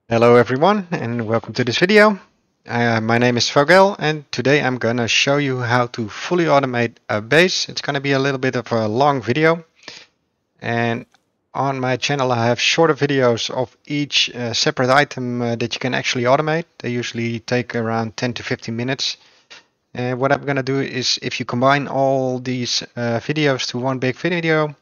Hello everyone and welcome to this video. My name is Vogel and today I'm gonna show you how to fully automate a base. It's gonna be a little bit of a long video, and on my channel I have shorter videos of each separate item that you can actually automate. They usually take around 10 to 15 minutes. And what I'm gonna do is, if you combine all these videos to one big video,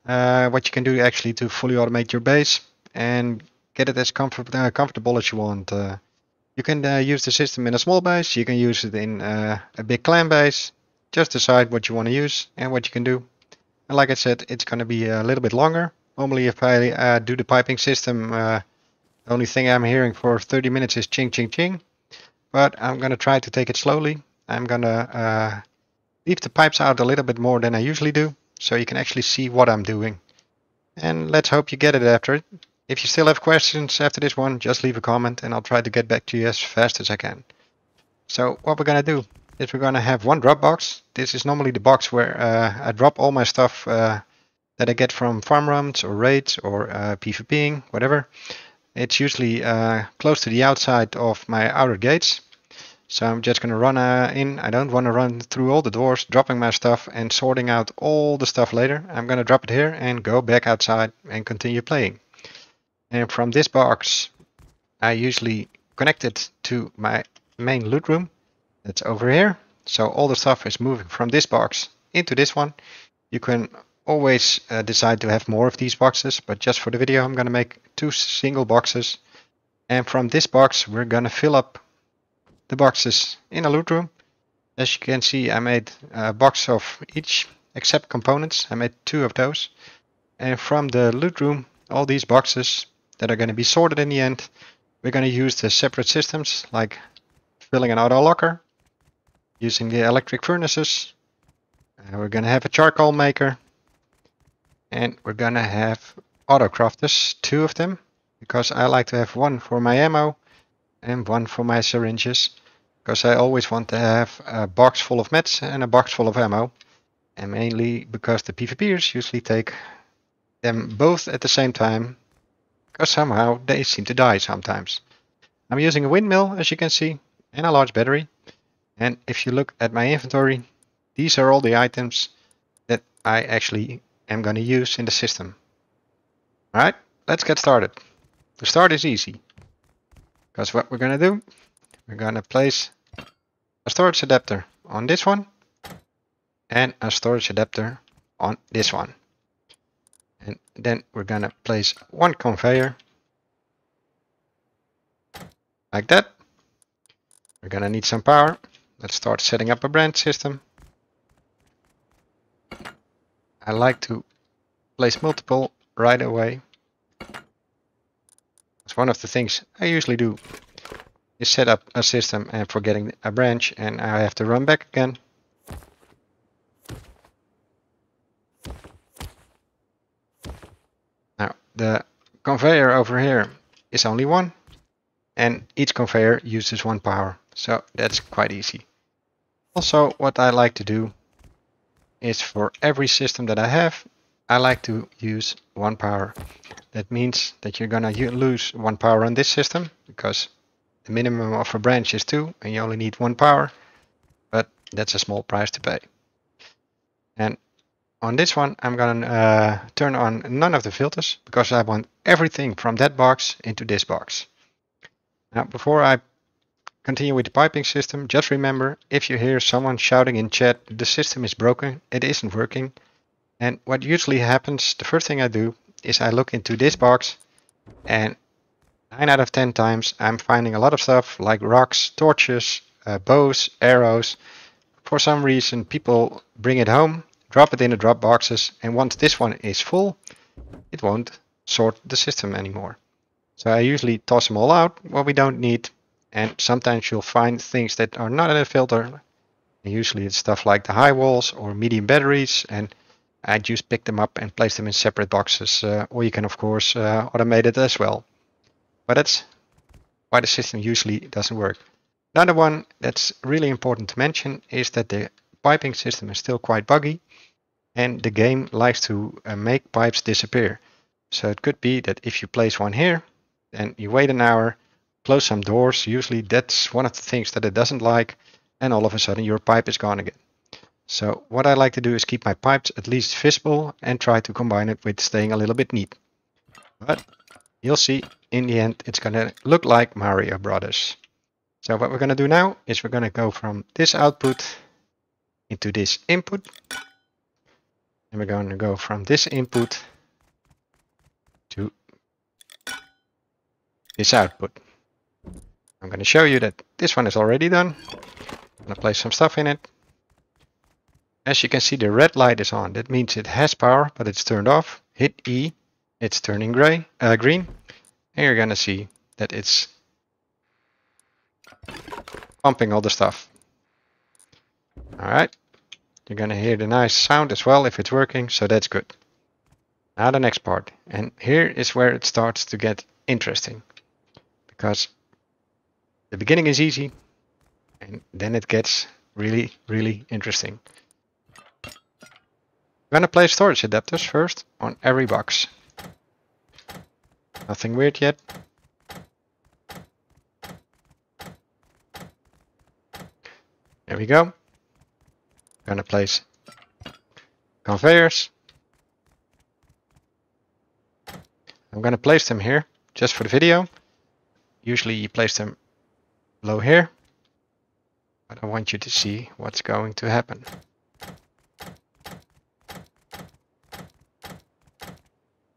what you can do actually to fully automate your base and get it as comfortable as you want. You can use the system in a small base, you can use it in a big clan base. Just decide what you want to use and what you can do. And like I said, it's going to be a little bit longer. Normally, if I do the piping system, the only thing I'm hearing for 30 minutes is ching ching ching. But I'm going to try to take it slowly. I'm going to leave the pipes out a little bit more than I usually do, so you can actually see what I'm doing. And let's hope you get it after it. If you still have questions after this one, just leave a comment and I'll try to get back to you as fast as I can. So what we're going to do is we're going to have one drop box. This is normally the box where I drop all my stuff that I get from farm runs or raids or PvPing, whatever. It's usually close to the outside of my outer gates. So I'm just going to run in. I don't want to run through all the doors, dropping my stuff and sorting out all the stuff later. I'm going to drop it here and go back outside and continue playing. And from this box, I usually connect it to my main loot room. That's over here. So all the stuff is moving from this box into this one. You can always decide to have more of these boxes, but just for the video, I'm going to make 2 single boxes. And from this box, we're going to fill up the boxes in a loot room. As you can see, I made a box of each except components. I made 2 of those. And from the loot room, all these boxes that are going to be sorted in the end, we're going to use the separate systems like filling an auto locker, using the electric furnaces. We're going to have a charcoal maker, and we're going to have auto crafters, 2 of them, because I like to have one for my ammo and one for my syringes, because I always want to have a box full of meds and a box full of ammo, and mainly because the PvPers usually take them both at the same time, because somehow they seem to die sometimes. I'm using a windmill, as you can see, and a large battery. And if you look at my inventory, these are all the items that I actually am going to use in the system. Alright, let's get started. The start is easy, because what we're going to do, we're going to place a storage adapter on this one and a storage adapter on this one. And then we're going to place one conveyor like that. We're going to need some power. Let's start setting up a branch system. I like to place multiple right away. That's one of the things I usually do, is set up a system and forgetting a branch, and I have to run back again. Now the conveyor over here is only one, and each conveyor uses 1 power, so that's quite easy. Also, what I like to do is, for every system that I have, I like to use 1 power. That means that you're gonna lose 1 power on this system, because the minimum of a branch is 2 and you only need 1 power, but that's a small price to pay. And on this one, I'm gonna turn on none of the filters, because I want everything from that box into this box. Now, before I continue with the piping system, just remember, if you hear someone shouting in chat, the system is broken, it isn't working. And what usually happens, the first thing I do is I look into this box, and 9 out of 10 times I'm finding a lot of stuff like rocks, torches, bows, arrows. For some reason, people bring it home, drop it in the drop boxes, and once this one is full, it won't sort the system anymore. So I usually toss them all out, what we don't need, and sometimes you'll find things that are not in a filter. And usually it's stuff like the high walls or medium batteries, and I just pick them up and place them in separate boxes, or you can of course automate it as well. But that's why the system usually doesn't work. Another one that's really important to mention is that the piping system is still quite buggy, and the game likes to make pipes disappear. So it could be that if you place one here, Then you wait an hour, close some doors. Usually that's one of the things that it doesn't like, and all of a sudden your pipe is gone again. So what I like to do is keep my pipes at least visible and try to combine it with staying a little bit neat. But you'll see in the end it's going to look like Mario Brothers. So what we're going to do now is we're going to go from this output into this input. And we're going to go from this input to this output. I'm going to show you that this one is already done. I'm going to place some stuff in it. As you can see, the red light is on. That means it has power, but it's turned off. Hit E, it's turning green. And you're going to see that it's pumping all the stuff. Alright, you're going to hear the nice sound as well if it's working, so that's good. Now the next part, and here is where it starts to get interesting, because the beginning is easy and then it gets really, really interesting. I'm going to place storage adapters first on every box. Nothing weird yet. There we go. I'm going to place conveyors. I'm going to place them here just for the video. Usually you place them below here, but I want you to see what's going to happen.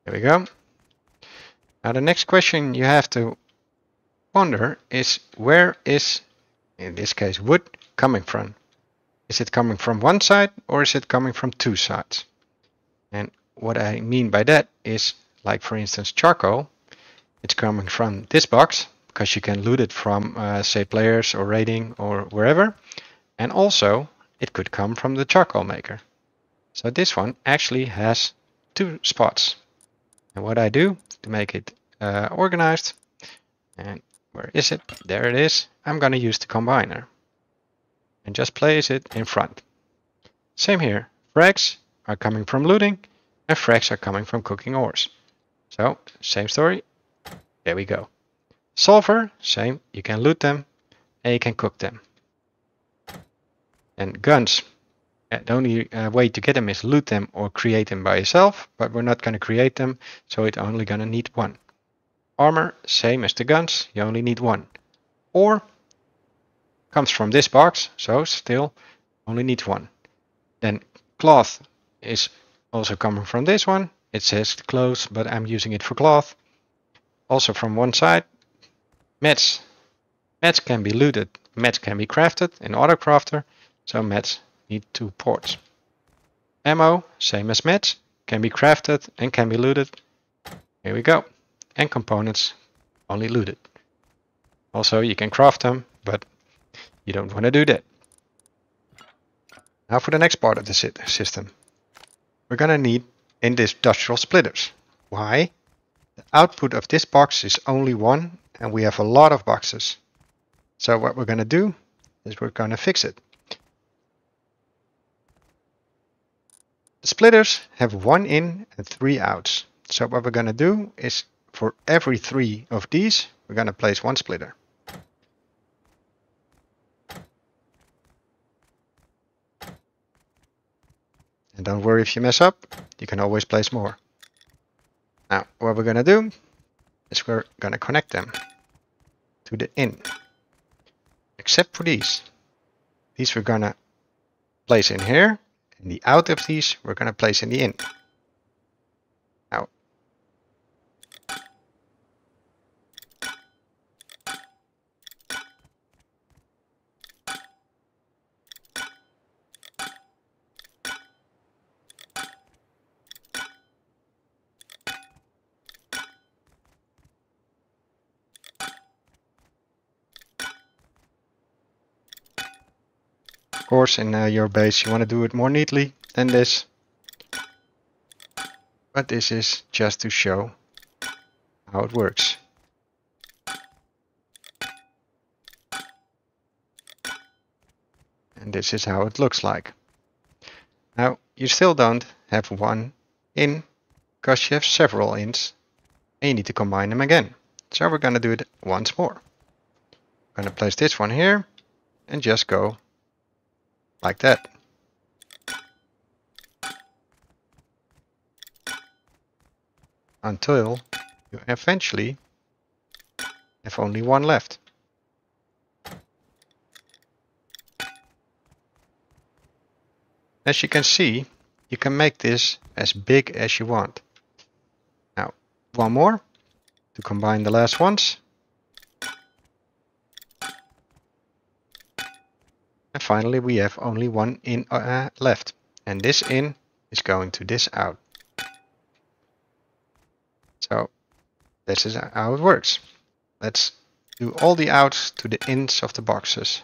There we go. Now the next question you have to wonder is, where is, in this case, wood coming from? Is it coming from one side or is it coming from two sides? And what I mean by that is, like for instance charcoal, it's coming from this box because you can loot it from say players or raiding or wherever, and also it could come from the charcoal maker. So this one actually has two spots. And what I do to make it organized, and where is it? There it is. I'm going to use the combiner and just place it in front. Same here. Frags are coming from looting and frags are coming from cooking ores. So same story. There we go. Sulfur, same. You can loot them and you can cook them. And guns. The only way to get them is loot them or create them by yourself, but we're not going to create them, so it's only going to need one. Armor, same as the guns, you only need one. Ore comes from this box, so still only needs one. Then cloth is also coming from this one. It says clothes, but I'm using it for cloth. Also from one side. Mats. Mats can be looted, mats can be crafted in AutoCrafter, so mats need two ports. Ammo, same as mats, can be crafted and can be looted. Here we go. And components, only looted. Also you can craft them, but you don't want to do that. Now for the next part of the system. We're going to need industrial splitters. Why? The output of this box is only one and we have a lot of boxes. So what we're going to do is we're going to fix it. The splitters have 1 in and 3 outs. So what we're going to do is, for every 3 of these, we're going to place 1 splitter. And don't worry if you mess up, you can always place more. Now what we're going to do is we're going to connect them to the in. Except for these. These we're going to place in here. And the out of these we're going to place in the in. Now, of course, in your base you want to do it more neatly than this, but this is just to show how it works. And this is how it looks like. Now you still don't have 1 in because you have several ins and you need to combine them again. So we're going to do it once more. I'm going to place this one here and just go like that. Until you eventually have only one left. As you can see, you can make this as big as you want. Now, one more to combine the last ones. And finally, we have only one in left. And this in is going to this out. So this is how it works. Let's do all the outs to the ins of the boxes.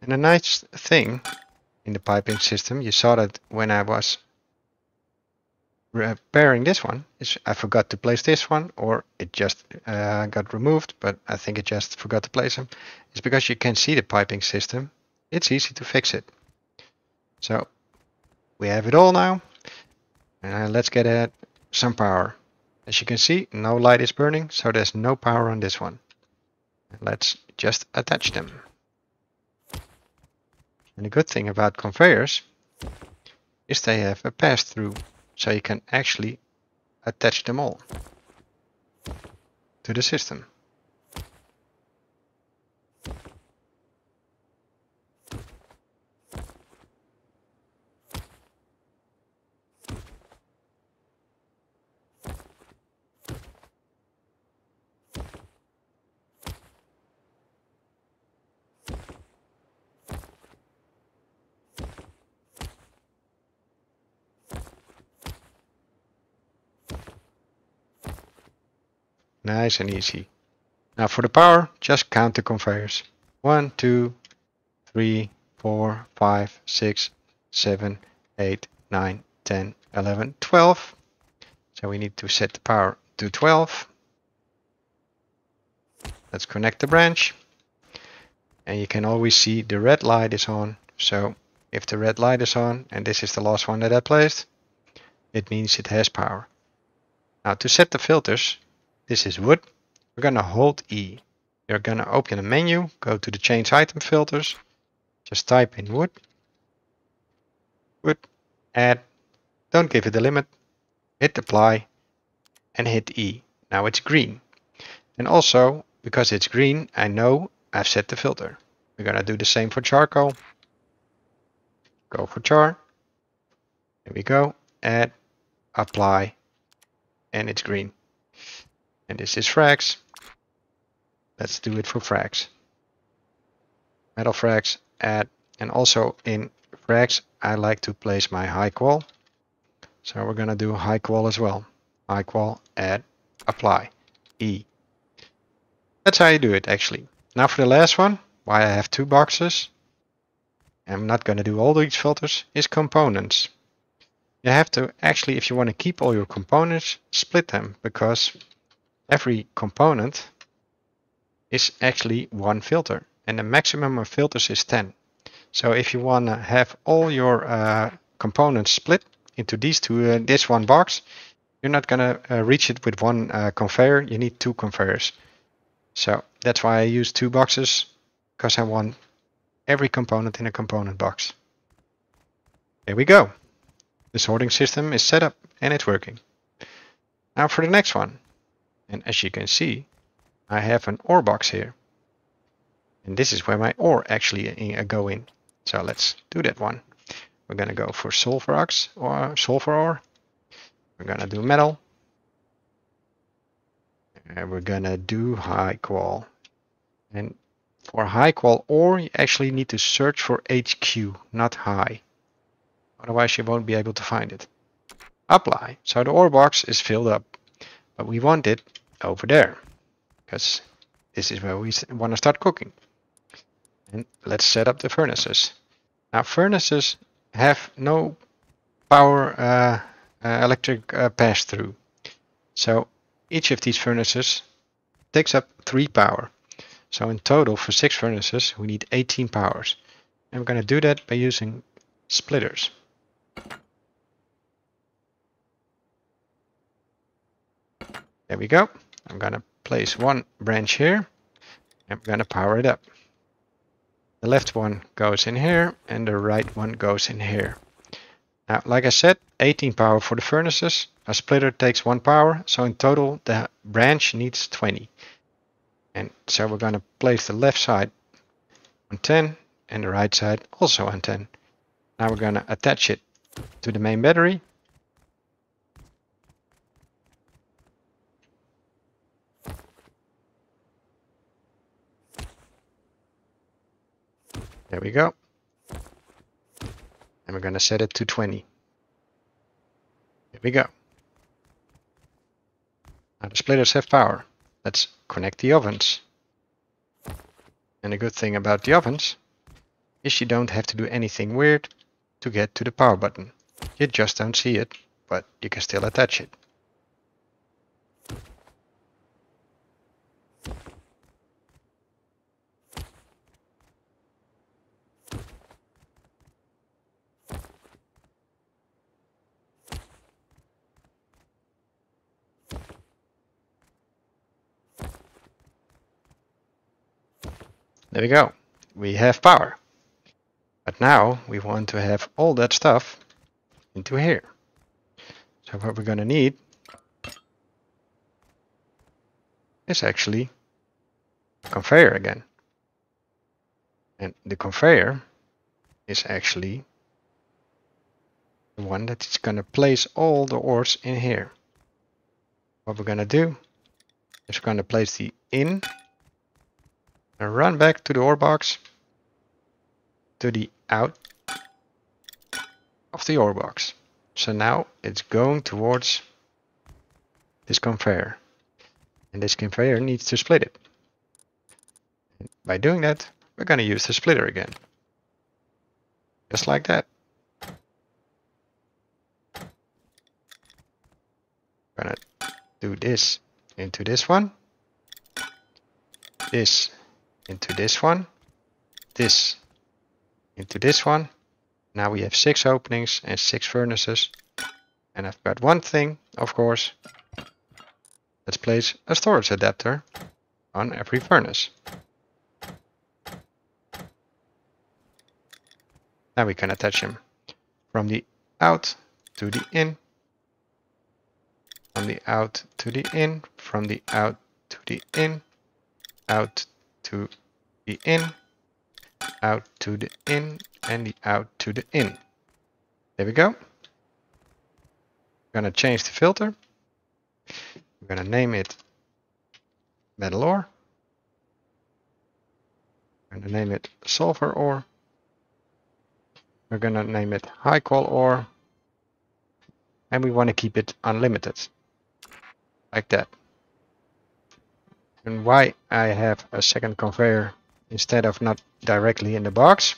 And a nice thing in the piping system, you saw that when I was repairing this one, is I forgot to place this one, or it just got removed, but I think it just forgot to place them. It's because you can see the piping system. It's easy to fix it. So we have it all now. Let's get some power. As you can see, no light is burning, so there's no power on this one. Let's just attach them. And the good thing about conveyors is they have a pass-through, so you can actually attach them all to the system. Nice and easy. Now for the power, just count the conveyors. 1, 2, 3, 4, 5, 6, 7, 8, 9, 10, 11, 12. So we need to set the power to 12. Let's connect the branch. And you can always see the red light is on. So if the red light is on, and this is the last one that I placed, it means it has power. Now to set the filters, this is wood. We're going to hold E. You're going to open a menu, go to the change item filters, just type in wood, add, don't give it a limit, hit apply and hit E. Now it's green. And also, because it's green, I know I've set the filter. We're going to do the same for charcoal. Go for char. Here we go, add, apply, and it's green. And this is frags. Let's do it for frags. Metal frags, add, and also in frags I like to place my high qual. So we're gonna do high qual as well. High qual, add, apply, E. That's how you do it actually. Now for the last one, why I have two boxes, I'm not gonna do all these filters, is components. You have to actually, if you want to keep all your components, split them, because every component is actually one filter, and the maximum of filters is 10. So if you want to have all your components split into these two, this one box, you're not going to reach it with one conveyor. You need two conveyors. So that's why I use two boxes, because I want every component in a component box. There we go. The sorting system is set up and it's working. Now for the next one. And as you can see, I have an ore box here. And this is where my ore actually go in. So let's do that one. We're going to go for sulfur ox or sulfur ore. We're going to do metal. And we're going to do high qual. And for high qual ore, you actually need to search for HQ, not high. Otherwise you won't be able to find it. Apply. So the ore box is filled up. But we want it over there, because this is where we want to start cooking. And let's set up the furnaces. Now furnaces have no power electric pass-through. So each of these furnaces takes up 3 power. So in total for 6 furnaces we need 18 powers. And we're going to do that by using splitters. There we go. I'm going to place one branch here and I'm going to power it up. The left one goes in here and the right one goes in here. Now, like I said, 18 power for the furnaces. A splitter takes 1 power, so in total the branch needs 20. And so we're going to place the left side on 10 and the right side also on 10. Now we're going to attach it to the main battery. There we go. And we're going to set it to 20. Here we go. Now the splitters have power. Let's connect the ovens. And the good thing about the ovens is you don't have to do anything weird to get to the power button. You just don't see it, but you can still attach it. There we go. We have power. But now we want to have all that stuff into here. So what we're going to need is actually a conveyor again. And the conveyor is actually the one that is going to place all the ores in here. What we're going to do is we're going to place the in and run back to the ore box to the out of the ore box. So now it's going towards this conveyor. And this conveyor needs to split it. And by doing that, we're going to use the splitter again. Just like that. We're going to do this into this one. This into this one. This into this one. Now we have 6 openings and 6 furnaces. And I've got one thing, of course. Let's place a storage adapter on every furnace. Now we can attach them from the out to the in, from the out to the in, from the out to the in, out to the in, out to the in, and the out to the in. There we go. I'm gonna change the filter. I'm gonna name it metal ore. I'm gonna name it sulfur ore. We're gonna name it high qual ore. And we want to keep it unlimited. Like that. And why I have a second conveyor instead of not directly in the box?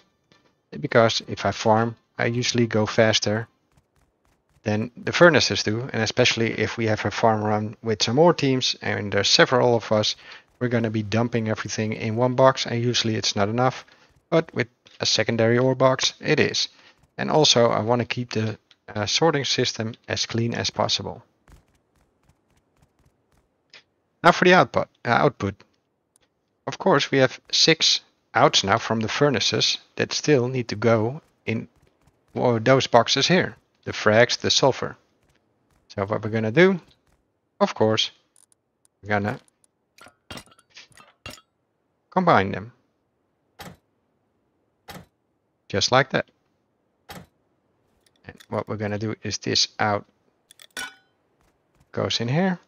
Because if I farm, I usually go faster than the furnaces do. And especially if we have a farm run with some more teams and there's several of us, we're going to be dumping everything in one box. And usually it's not enough. But with a secondary ore box, it is. And also I want to keep the sorting system as clean as possible. Now for the output. Of course, we have 6 outs now from the furnaces that still need to go in those boxes here. The frags, the sulfur. So what we're going to do, of course, we're going to combine them. Just like that. And what we're going to do is this out goes in here.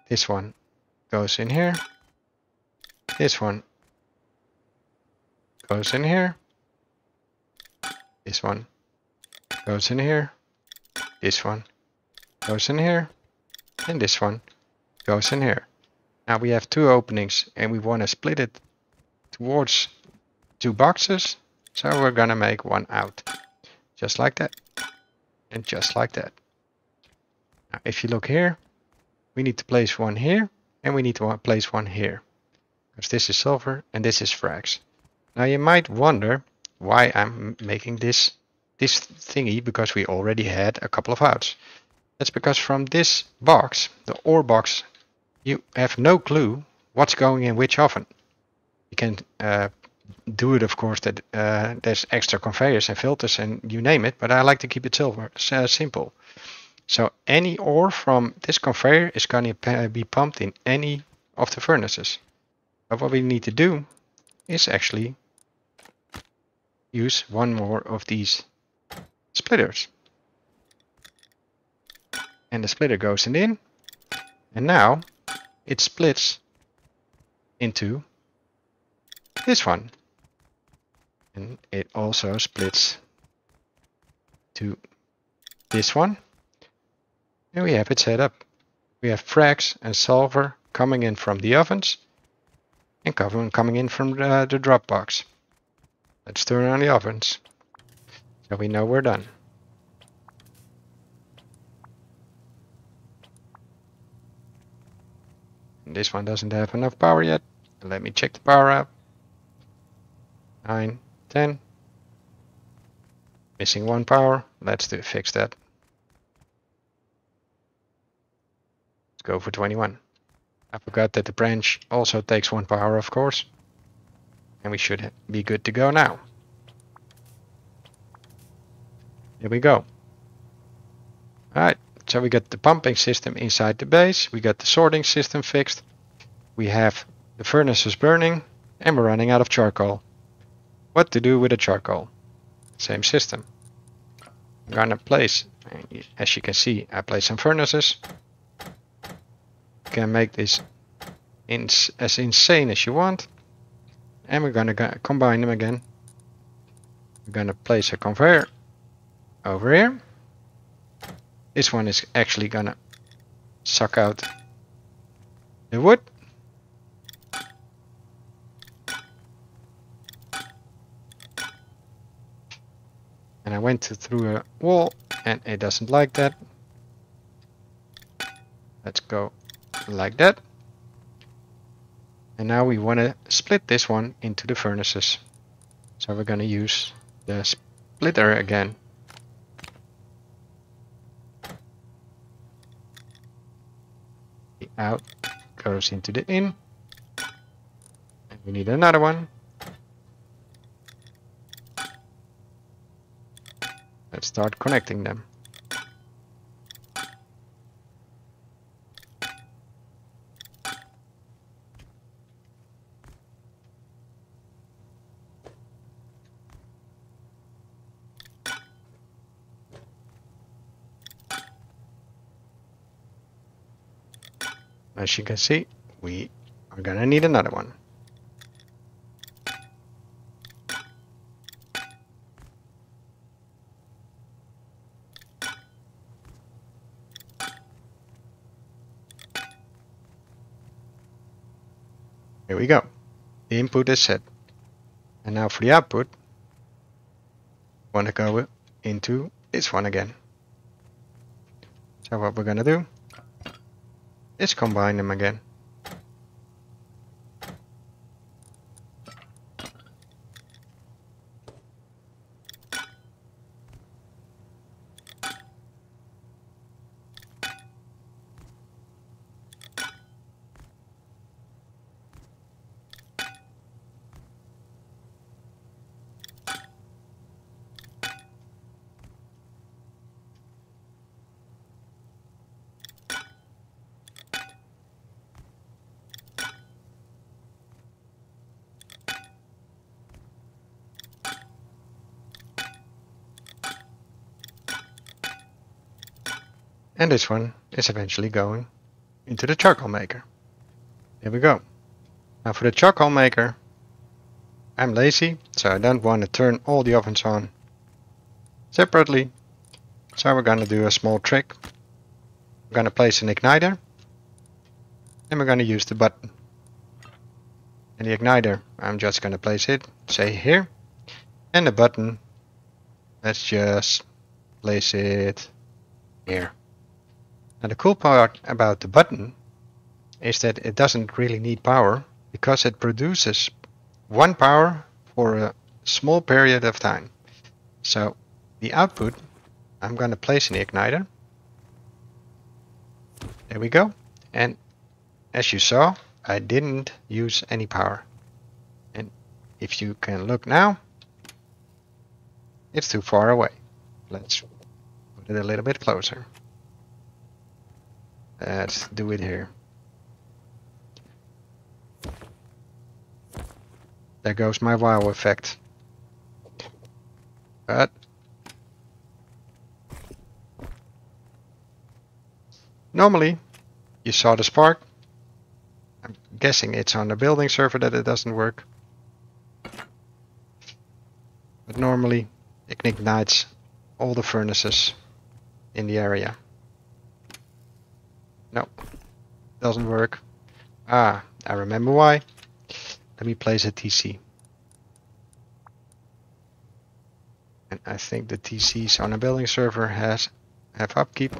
This one goes in here. This one goes in here. This one goes in here. This one goes in here. And this one goes in here. Now we have 2 openings and we want to split it towards 2 boxes. So we're gonna make one out. Just like that. And just like that. Now, if you look here, we need to place one here and we need to place one here. Because this is silver and this is frags. Now you might wonder why I'm making this thingy, because we already had a couple of outs. That's because from this box, the ore box, you have no clue what's going in which oven. You can do it, of course, that there's extra conveyors and filters and you name it, but I like to keep it simple. So any ore from this conveyor is going to be pumped in any of the furnaces. But what we need to do is actually use one more of these splitters. And the splitter goes in, and now it splits into this one. And it also splits to this one. And we have it set up. We have frags and sulfur coming in from the ovens and coming in from the drop box. Let's turn on the ovens so we know we're done. And this one doesn't have enough power yet. Let me check the power out. 9, 10. Missing 1 power. Let's fix that. Let's go for 21. I forgot that the branch also takes 1 power, of course. And we should be good to go now. Here we go. Alright, so we got the pumping system inside the base. We got the sorting system fixed. We have the furnaces burning. And we're running out of charcoal. What to do with the charcoal? Same system. I'm gonna place, as you can see, I place some furnaces. You can make this as insane as you want. And we're gonna combine them again. We're gonna place a conveyor over here. This one is actually gonna suck out the wood. And I went through a wall and it doesn't like that. Let's go like that. And now we want to split this one into the furnaces. So we're going to use the splitter again. The out goes into the in. And we need another one. Let's start connecting them. As you can see, we are gonna need another one. Here we go. The input is set. And now for the output, I want to go into this one again. So what we're gonna do is combine them again. And this one is eventually going into the charcoal maker. There we go. Now for the charcoal maker, I'm lazy, so I don't want to turn all the ovens on separately. So we're going to do a small trick. We're going to place an igniter. And we're going to use the button. And the igniter, I'm just gonna place it, say here. And the button, let's just place it here. Now the cool part about the button is that it doesn't really need power because it produces 1 power for a small period of time. So the output I'm going to place in the igniter. There we go. And as you saw, I didn't use any power. And if you can look now, it's too far away. Let's put it a little bit closer. Let's do it here. There goes my wow effect. But normally you saw the spark. I'm guessing it's on the building server that it doesn't work. But normally it ignites all the furnaces in the area. No, doesn't work. Ah, I remember why. Let me place a TC. And I think the TCs on a building server have upkeep.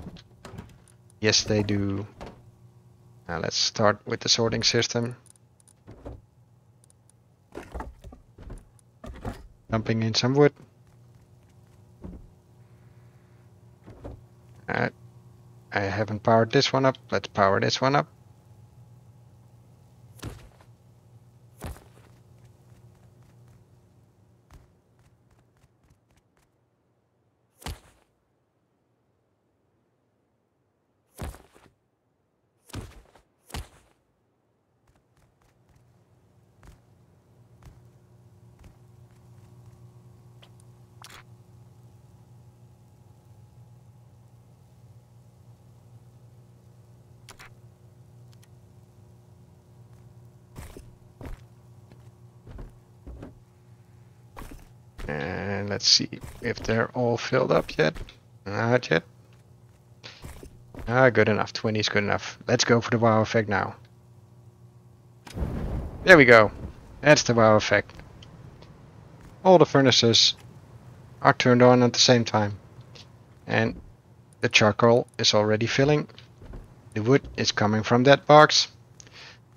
Yes, they do. Now let's start with the sorting system. Dumping in some wood. Alright. I haven't powered this one up. Let's power this one up. And let's see if they're all filled up yet. Not yet. Ah, good enough. 20 is good enough. Let's go for the wow effect now. There we go. That's the wow effect. All the furnaces are turned on at the same time. And the charcoal is already filling. The wood is coming from that box.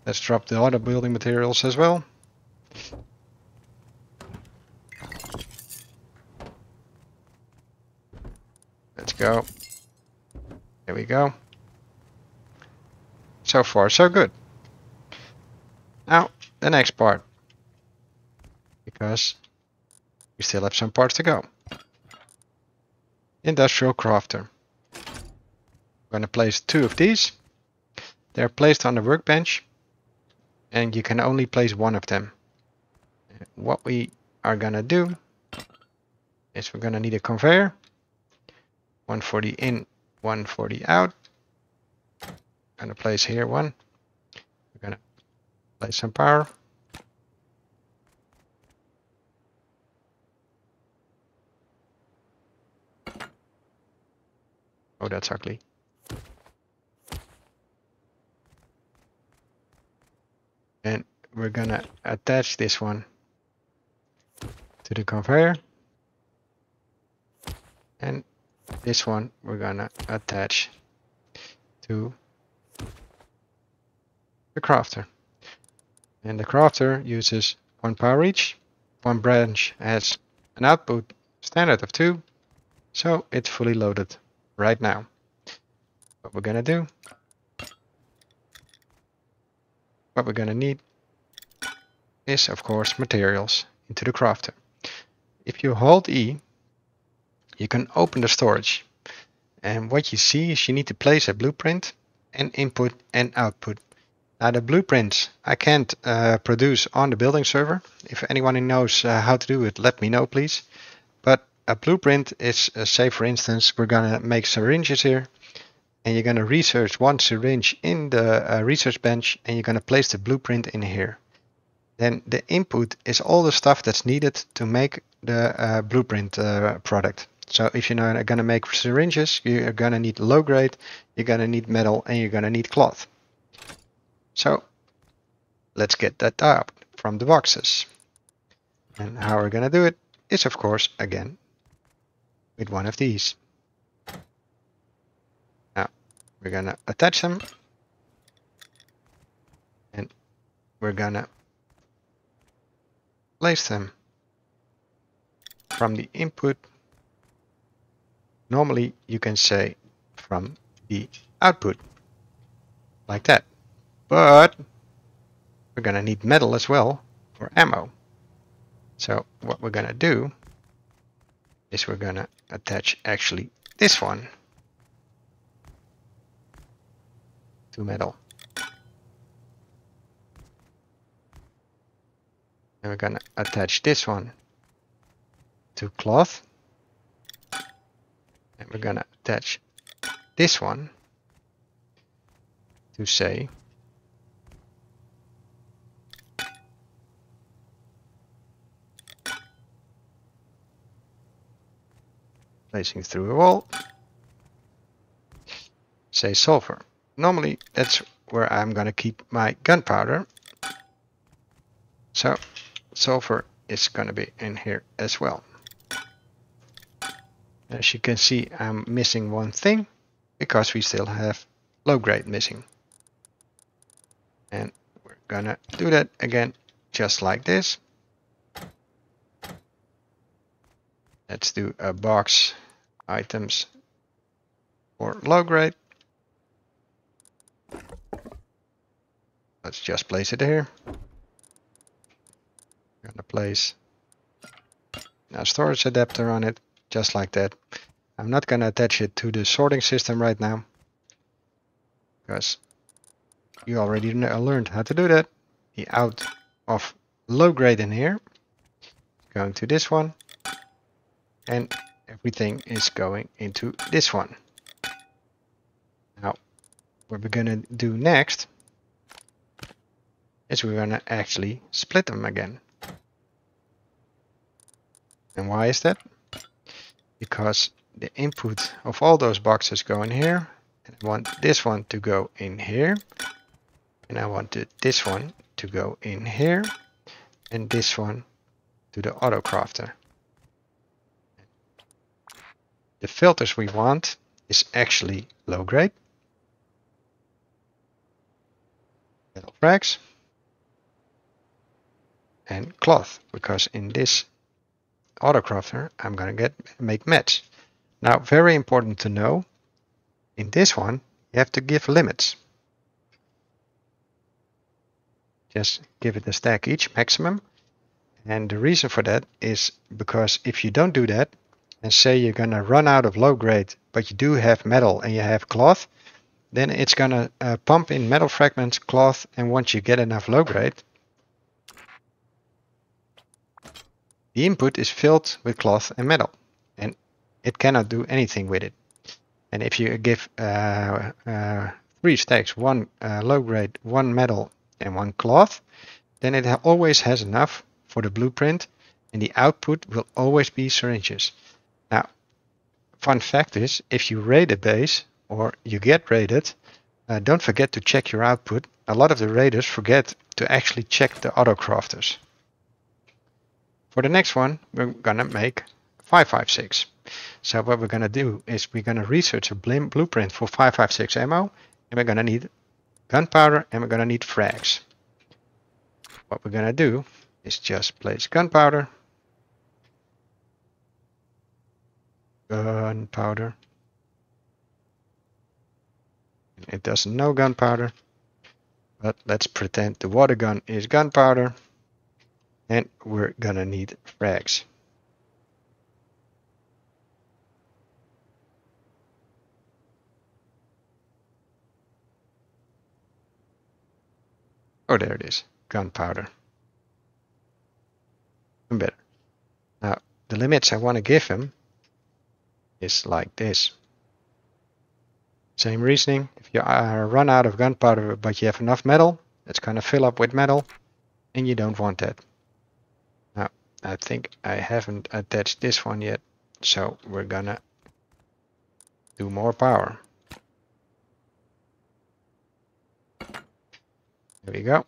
Let's drop the other building materials as well. Let's go. There we go. So far, so good. Now, the next part. Because we still have some parts to go. Industrial crafter. I'm going to place 2 of these. They're placed on the workbench. And you can only place 1 of them. What we are going to do is we're going to need a conveyor. 1 for the in, 1 for the out. I'm going to place here 1. We're going to place some power. Oh, that's ugly. And we're going to attach this one to the conveyor. And this one we're gonna attach to the crafter. And the crafter uses 1 power each. 1 branch has an output standard of 2. So it's fully loaded right now. What we're gonna do, what we're gonna need is of course materials into the crafter. If you hold E, you can open the storage, and what you see is you need to place a blueprint and input and output. Now the blueprints I can't produce on the building server. If anyone knows how to do it, let me know please. But a blueprint is, say for instance, we're gonna make syringes here, and you're gonna research 1 syringe in the research bench, and you're gonna place the blueprint in here. Then the input is all the stuff that's needed to make the blueprint product. So if you're going to make syringes, you're going to need low grade, you're going to need metal, and you're going to need cloth. So let's get that out. from the boxes. And how we're going to do it is, of course, again, with one of these. Now, we're going to attach them. And we're going to place them from the input. Normally, you can say from the output, like that. But we're going to need metal as well for ammo. So what we're going to do is we're going to attach actually this one to metal. And we're going to attach this one to cloth. And we're going to attach this one to say placing through a wall, say sulfur. Normally that's where I'm going to keep my gunpowder. So sulfur is going to be in here as well. As you can see, I'm missing one thing because we still have low grade missing. And we're going to do that again just like this. Let's do a box items for low grade. Let's just place it here. I'm going to place a storage adapter on it, just like that. I'm not going to attach it to the sorting system right now, because you already learned how to do that. The out of low grade in here, going to this one, and everything is going into this one. Now, what we're going to do next is we're going to actually split them again. And why is that? Because the input of all those boxes go in here, and I want this one to go in here, and I want this one to go in here, and this one to the auto crafter. The filters we want is actually low grade, metal frags, and cloth, because in this autocrafter I'm gonna make mats. Now, very important to know, in this one you have to give limits. Just give it a stack each maximum, and the reason for that is because if you don't do that, and say you're gonna run out of low grade but you do have metal and you have cloth, then it's gonna pump in metal fragments, cloth, and once you get enough low grade, the input is filled with cloth and metal, and it cannot do anything with it. And if you give 3 stacks, 1 low grade, 1 metal, and 1 cloth, then it always has enough for the blueprint, and the output will always be syringes. Now, fun fact is, if you raid a base or you get raided, don't forget to check your output. A lot of the raiders forget to actually check the auto crafters. For the next one, we're gonna make 5.56. So what we're gonna do is we're gonna research a blueprint for 5.56 ammo, and we're gonna need gunpowder, and we're gonna need frags. What we're gonna do is just place gunpowder, It doesn't know gunpowder, but let's pretend the water gun is gunpowder, and we're gonna need frags. Oh, there it is, gunpowder. Even better. Now, the limits I want to give him is like this. Same reasoning. If you run out of gunpowder but you have enough metal, it's going to fill up with metal, and you don't want that. Now, I think I haven't attached this one yet, so we're gonna do more power. There we go.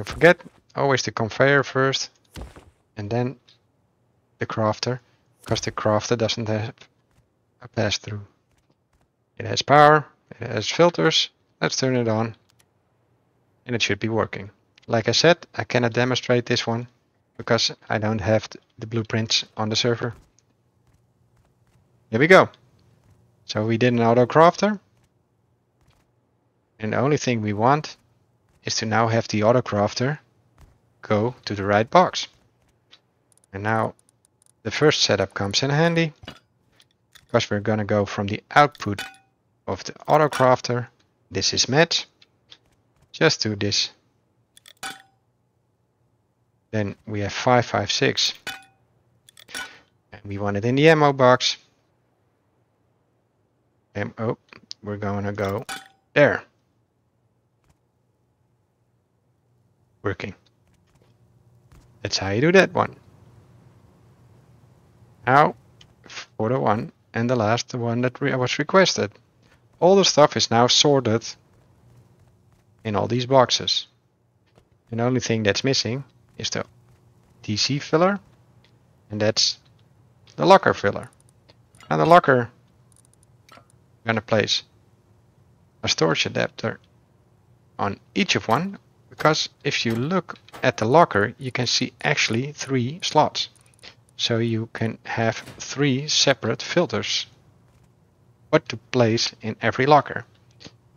Don't forget, always the conveyor first and then the crafter, because the crafter doesn't have a pass-through. It has power, it has filters. Let's turn it on and it should be working. Like I said, I cannot demonstrate this one because I don't have the blueprints on the server. Here we go. So we did an auto crafter, and the only thing we want is to now have the auto crafter go to the right box. And now the first setup comes in handy, because we're gonna go from the output of the auto crafter. This is match. Just do this. Then we have 556, and we want it in the ammo box. Oh, we're gonna go there. Working. That's how you do that one. Now for the one and the last one that was requested. All the stuff is now sorted in all these boxes. And the only thing that's missing is the DC filler, and that's the locker filler. Now the locker, I'm gonna place a storage adapter on each of one, because if you look at the locker, you can see actually 3 slots. So you can have 3 separate filters what to place in every locker.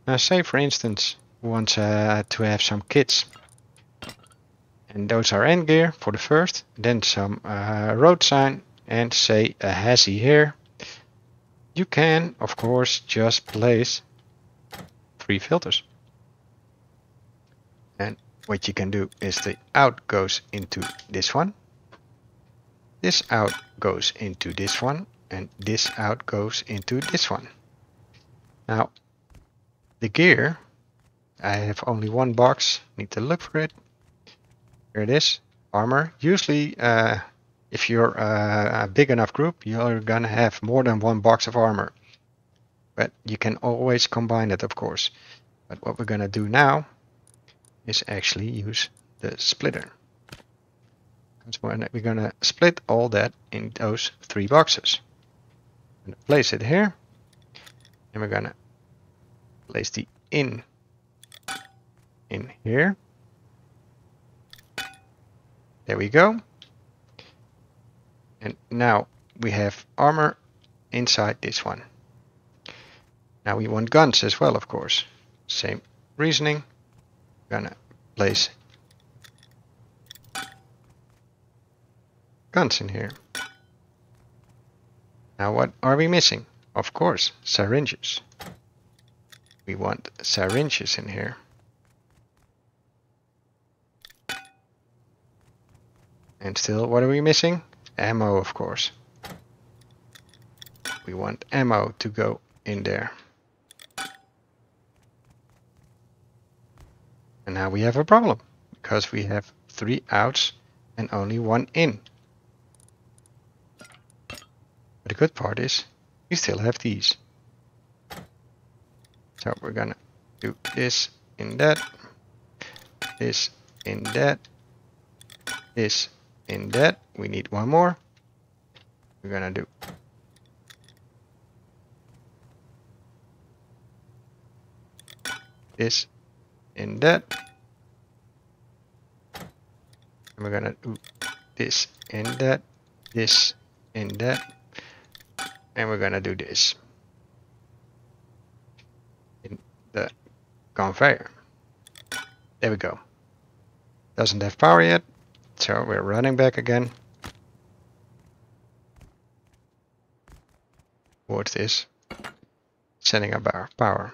Now say for instance we want to have some kits, and those are end gear for the first, then some road sign, and say a hazy here. You can of course just place 3 filters, and what you can do is the out goes into this one, this out goes into this one, and this out goes into this one. Now the gear, I have only one box, need to look for it. Here it is, armor. Usually if you're a big enough group, you're gonna have more than one box of armor, but you can always combine it of course. But what we're gonna do now is actually use the splitter. We're gonna split all that in those 3 boxes. I'm gonna place it here, and we're gonna place the in here. There we go. And now we have armor inside this one. Now we want guns as well, of course. Same reasoning. Gonna place guns in here. Now what are we missing? Of course, syringes. We want syringes in here. And still, what are we missing? Ammo, of course. We want ammo to go in there. And now we have a problem, because we have 3 outs and only 1 in. But the good part is, we still have these. So we're gonna do this in that, this in that, this in that. We need 1 more. We're gonna do this in that. And we're gonna do this in that, this in that, and we're gonna do this in the conveyor. There we go. Doesn't have power yet, so we're running back again towards this, setting up our power.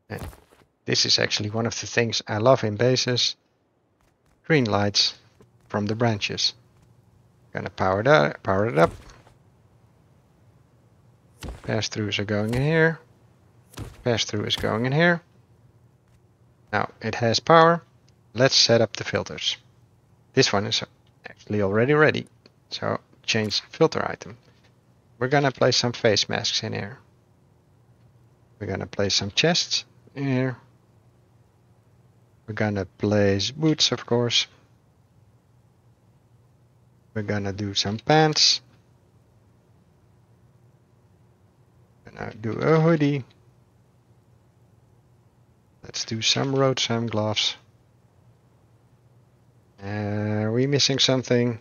And this is actually one of the things I love in bases. Green lights from the branches. Gonna power it up. Pass-throughs are going in here. Pass-through is going in here. Now it has power. Let's set up the filters. This one is actually already ready. So change filter item. We're gonna place some face masks in here. We're gonna place some chests in here. We're gonna place boots, of course. We're gonna do some pants. Gonna do a hoodie. Let's do some road sign gloves. Are we missing something?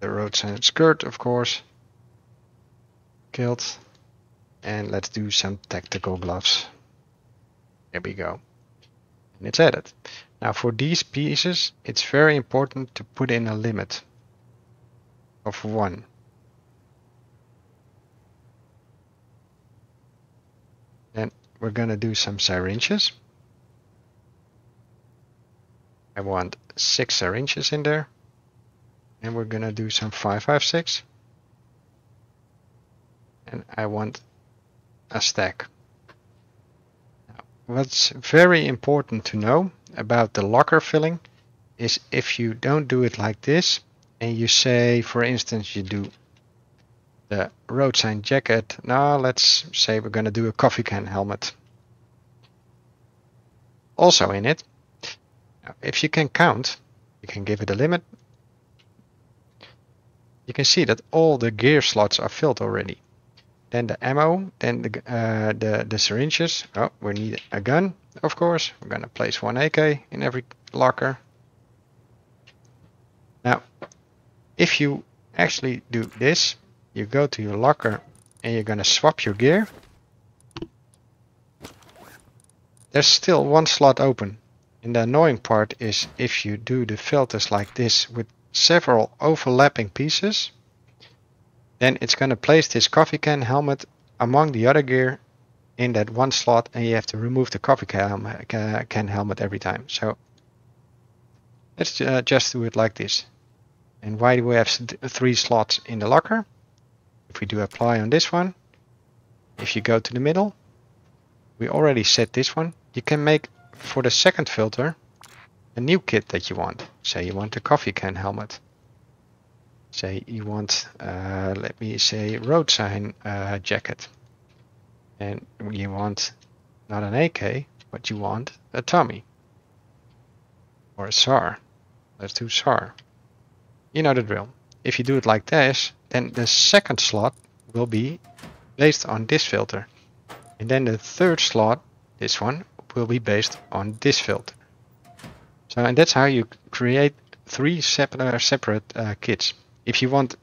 The road sign skirt, of course. Kilt. And let's do some tactical gloves. There we go. And it's added. Now for these pieces, it's very important to put in a limit of 1. Then we're gonna do some syringes. I want 6 syringes in there. And we're gonna do some 556. And I want a stack. Now, what's very important to know about the locker filling is if you don't do it like this, and you say, for instance, you do the road sign jacket. Now let's say we're gonna do a coffee can helmet. Also in it, now, if you can count, you can give it a limit. You can see that all the gear slots are filled already. Then the ammo, then the syringes. Oh, we need a gun, of course. We're gonna place 1 AK in every locker. Now, if you actually do this, you go to your locker and you're gonna swap your gear. There's still 1 slot open. And the annoying part is if you do the filters like this with several overlapping pieces, then it's going to place this coffee can helmet among the other gear in that 1 slot, and you have to remove the coffee can helmet every time. So let's just do it like this. And why do we have 3 slots in the locker? If we do apply on this one, if you go to the middle, we already set this one. You can make for the second filter a new kit that you want. Say you want a coffee can helmet. Say you want, let me say, road sign jacket. And you want not an AK, but you want a Tommy. Or a SAR. Let's do SAR. You know the drill. If you do it like this, then the second slot will be based on this filter. And then the third slot, this one, will be based on this filter. So, and that's how you create 3 separate kits. If you want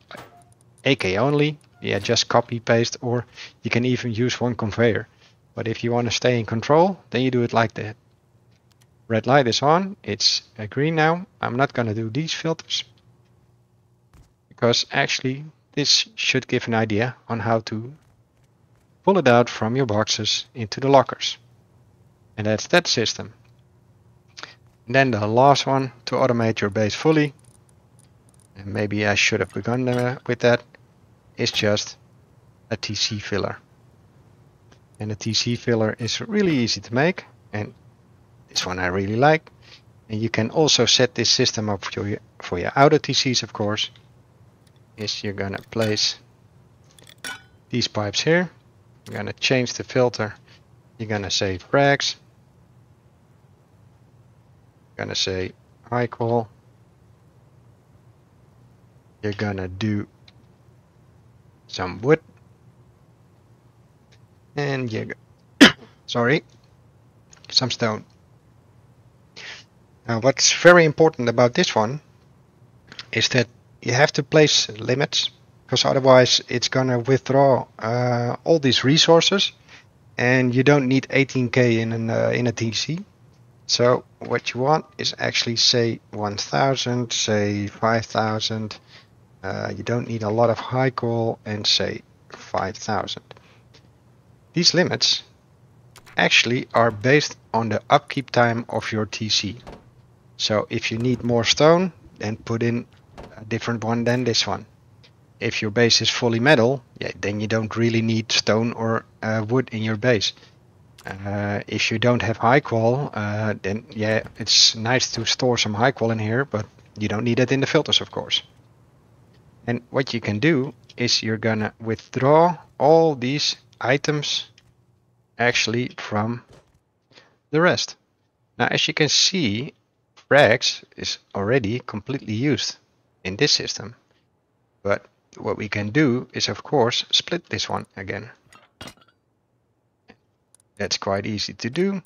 AK only, yeah, just copy paste, or you can even use 1 conveyor. But if you want to stay in control, then you do it like that. Red light is on, it's green now. I'm not going to do these filters because actually this should give an idea on how to pull it out from your boxes into the lockers. And that's that system. And then the last one, to automate your base fully, and maybe I should have begun with that, is just a TC filler. And a TC filler is really easy to make, and this one I really like. And you can also set this system up for your outer TCs, of course. Is you're gonna place these pipes here. You're gonna change the filter. You're gonna say frags. You're gonna say high call. You're gonna do some wood, and you sorry, some stone. Now what's very important about this one is that you have to place limits, because otherwise it's gonna withdraw all these resources, and you don't need 18k in a TC. So what you want is actually say 1000, say 5000. You don't need a lot of high call, and say 5000. These limits actually are based on the upkeep time of your TC. So if you need more stone, then put in a different one than this one. If your base is fully metal, yeah, then you don't really need stone or wood in your base. If you don't have high qual, then yeah, it's nice to store some high qual in here, but you don't need it in the filters, of course. And what you can do is you're gonna withdraw all these items actually from the rest. Now, as you can see, frags is already completely used in this system. But what we can do is, of course, split this one again. That's quite easy to do,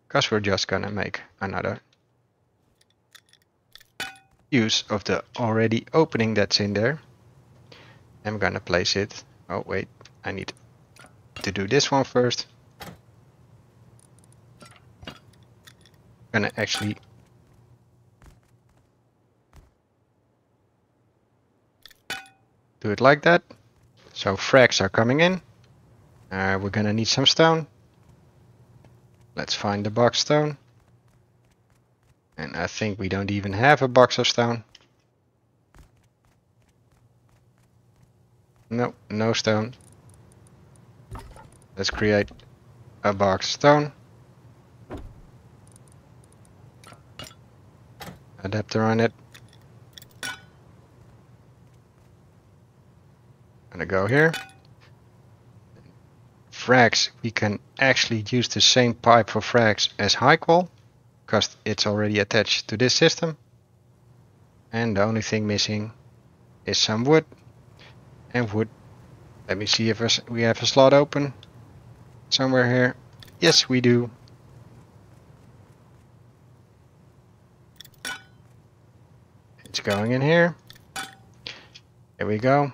because we're just gonna make another use of the already opening that's in there. I'm gonna place it. Oh wait, I need to do this one first. Gonna actually do it like that. So frags are coming in. We're gonna need some stone. Let's find the box stone. And I think we don't even have a box of stone. No, no stone. Let's create a box stone. Adapter on it. Gonna go here. Frags, we can actually use the same pipe for frags as HighQual, because it's already attached to this system. And the only thing missing is some wood. And wood, let me see if we have a slot open somewhere here. Yes, we do. It's going in here. There we go.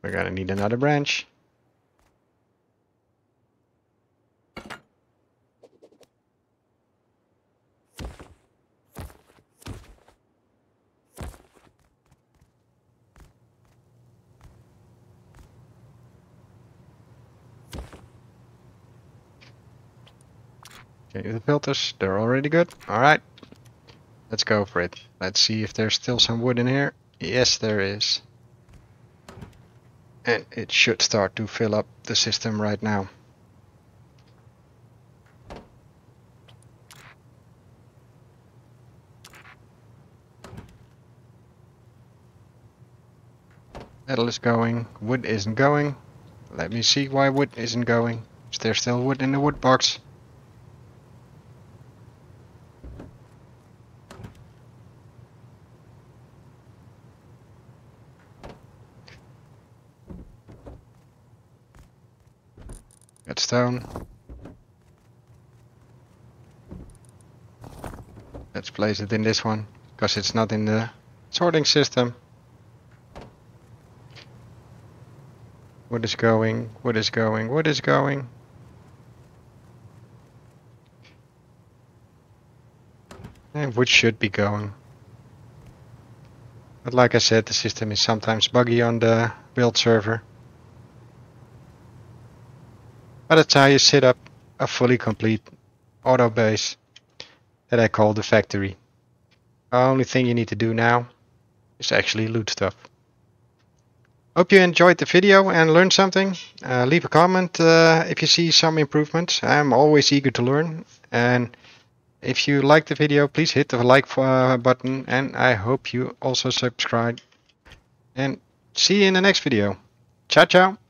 We're gonna need another branch. Okay, the filters, they're already good. Alright, let's go for it. Let's see if there's still some wood in here. Yes, there is. And it should start to fill up the system right now. Metal is going, wood isn't going. Let me see why wood isn't going. Is there still wood in the wood box? Got stone. Let's place it in this one, because it's not in the sorting system. Wood is going, wood is going, wood is going. And wood should be going. But like I said, the system is sometimes buggy on the build server. But that's how you set up a fully complete auto base that I call the factory. The only thing you need to do now is actually loot stuff. Hope you enjoyed the video and learned something. Leave a comment if you see some improvements. I'm always eager to learn. And if you like the video, please hit the like button. And I hope you also subscribe. And see you in the next video. Ciao, ciao.